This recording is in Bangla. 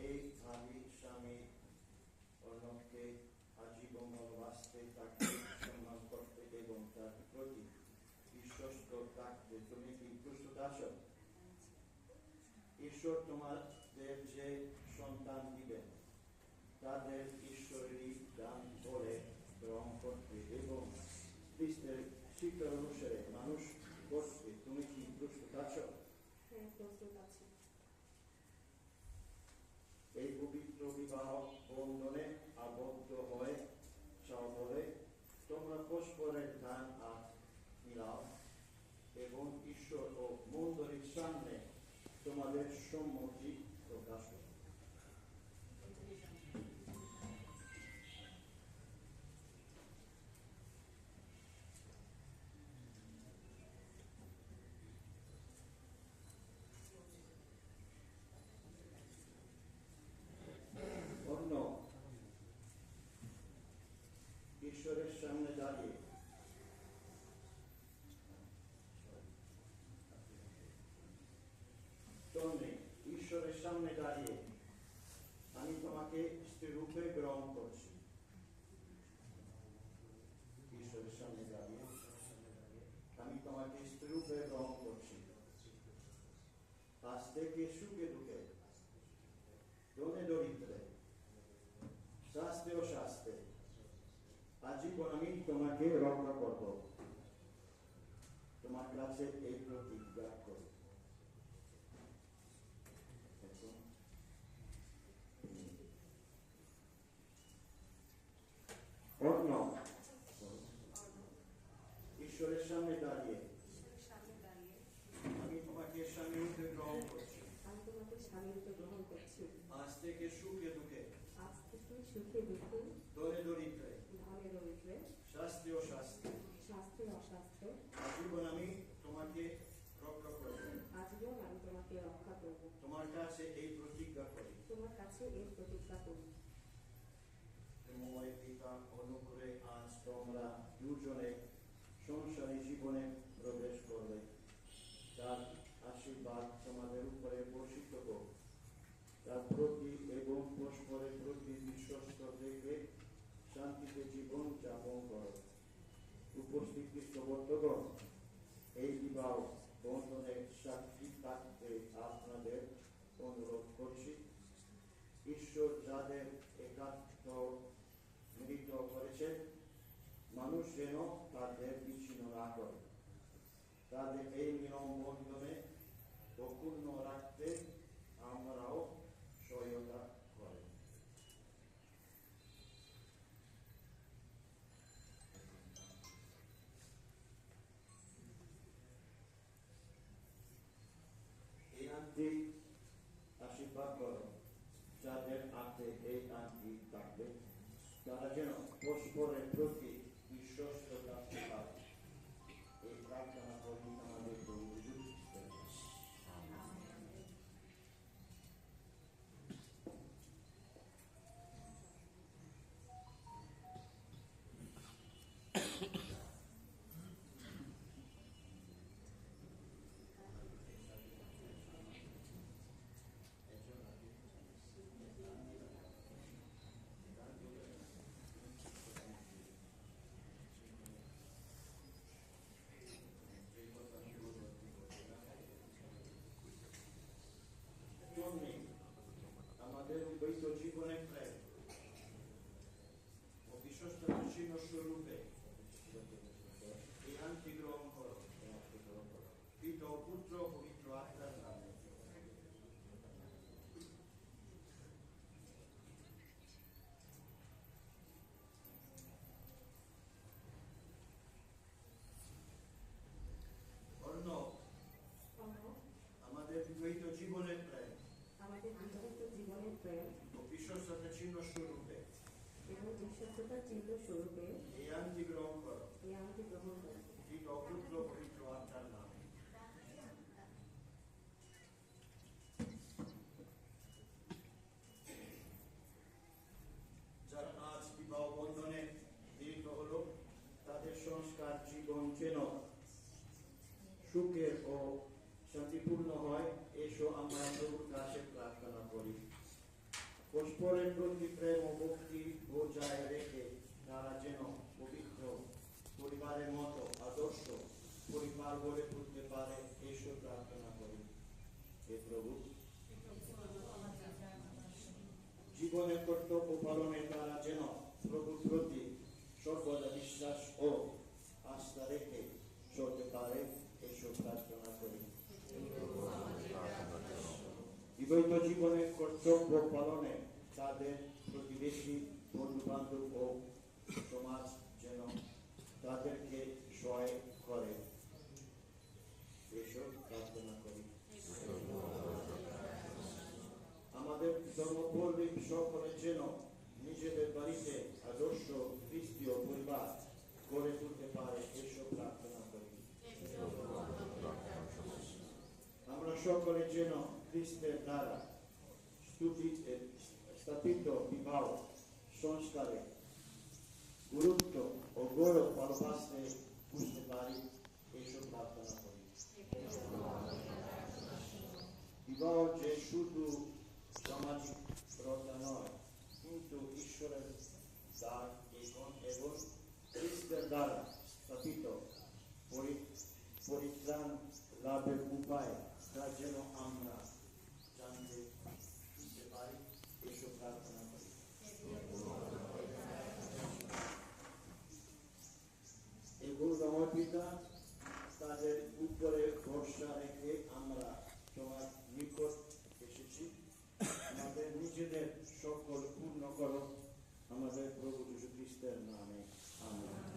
এই ভাবি স্বামী অর্ণবকে আজীবন ভালোবাসতে, তাকে সম্মান করতে এবং তার প্রতি বিশ্বস্ত থাকতে তুমি কি প্রস্তুত আছো? ঈশ্বর তোমাদের যে সন্তান দিবেন তাদের ঈশ্বরেরই দান করে গ্রহণ করতে এবং খ্রিস্টের শিক্ষা অনুসারে মানুষ করতে তুমি কি প্রস্তুত আছো? হ্যাঁ, প্রস্তুত আছি। এই পবিত্র বিবাহ বন্ধনে আবদ্ধ হয়ে সহবরে তোমরা পরস্পরের ধ্যান আর মিলাও এবং ঈশ্বর ও মন্দিরের সামনে তোমাদের সম্মতি প্রকাশ করো। অন্য ঈশ্বরের সামনে দাঁড়িয়ে ঈশ্বরের সামনে দাঁড়িয়ে আমি তোমাকে স্ত্রী রূপে গ্রহণ করছি। ঈশ্বরের সামনে দাঁড়িয়ে আমি তোমাকে স্ত্রী রূপে গ্রহণ করছি। আজ থেকে সুখে দুঃখে, ধনে দরিদ্রে, শাস্ত্রে ও শাস্ত্রে আজীবন আমি তোমাকে রক্ষা করব। তোমার কাছে এই প্রতিজ্ঞা করি। অন্য ঈশ্বরের সামনে দাঁড়িয়ে আমি তোমাকে স্বামী রূপে গ্রহণ করছি। আজ থেকে সুখে দুঃখে, ধনে দরিদ্রে, শাস্ত্রে ও শাস্ত্রে আজীবন আমি তোমাকে রক্ষা করব। তোমার কাছে এই প্রতিজ্ঞা করি। প্রেমময় পিতা, অনুগ্রহে আজ তোমরা দুজনে সংসারী জীবনে প্রবেশ করবে। তার আশীর্বাদ তোমাদের উপরে বর্ষিত হোক। তার প্রতি এবং পরস্পরের প্রতি বিশ্বস্ত থেকে শান্তিতে জীবন যাপন করো। উপস্থিত খ্রিস্টবর্তগণ, এই বিবাহ বন্ধনে সাক্ষী থাকতে আপনাদের অনুরোধ করছি। ঈশ্বর যাদের একাত্ম মিলিত করেছেন, মানুষ যেন তাদের বিচ্ছিন্ন না করে। তাদের এই নিয়ম বন্ধনে অক্ষুণ্ণ রাখতে আমরাও সহায়তা করি। এই আংটি আশীর্বাদ করো। যাদের হাতে এই আংটি থাকবে তারা যেন পরস্পরের প্রতি বিশ্বস্ত থাকতে পারে। এই প্রার্থনা করি আমাদের আমাদের বৈধ জীবনের প্রেম ও বিশ্বস্ততার চিহ্ন স্বরূপে এই আংটি গ্রহণ করো। পিতা ও পুত্র পবিত্র আত্মার নামে। অন্য আমাদের বিবাহিত জীবনের প্রেম ও বিশ্বস্ততার চিহ্ন স্বরূপে এই আংটি গ্রহণ করো। পিতা ও পুত্র পবিত্র আত্মার নামে। যারা আজ বিবাহ বন্ধনে মিলিত হলো, তাদের সংস্কার জীবন যেন সুখের ও শান্তিপূর্ণ হয়। এসো আমরা প্রভুর কাছে প্রার্থনা করি। পরের প্রতি প্রেম ও ভক্তি বজায় রেখে তারা যেন পবিত্র পরিবারের মতো আদর্শ পরিবার গড়ে তুলতে পারে এসব প্রার্থনা করি। হে প্রভু, জীবনের কর্তব্য পালনে তারা যেন প্রভুর প্রতি সর্বদা বিশ্বাস ও আস্থা রেখে চলতে পারে এসব প্রার্থনা করি। বিবাহিত জীবনের কর্তব্য পালনে তাদের প্রতিবেশী বন্ধু বান্ধব ও সমাজ যেন তাদেরকে সহায় করে এসব প্রার্থনা করি। আমাদের ধর্মপল্লী সকলে যেন নিজেদের বাড়িতে আদর্শ খ্রিস্টীয় পরিবার গড়ে তুলতে পারে এসব প্রার্থনা করি। আমরা সকলে যেন খ্রিস্টের দ্বারা স্থাপিত বিবাহ সংস্কারে গুরুত্ব ও গৌরব ভালোবাসতে বুঝতে পারি এসব প্রার্থনা করি। বিবাহ যে শুধু সামাজিক প্রথা নয়, কিন্তু ঈশ্বরের দান এবং খ্রিস্টের দ্বারা স্থাপিত পরিত্রাণ লাভের উপায় তা যেন আমরা জানতে বুঝতে পারি এসব প্রার্থনা করি। এই গুরুধর্ম পিতা তাদের উপরে ভরসা রেখে আমরা তোমার নিকট এসেছি। আমাদের নিজেদের সকল পূর্ণ করো আমাদের প্রভু যীশু খ্রিস্টের নামে, আমেন।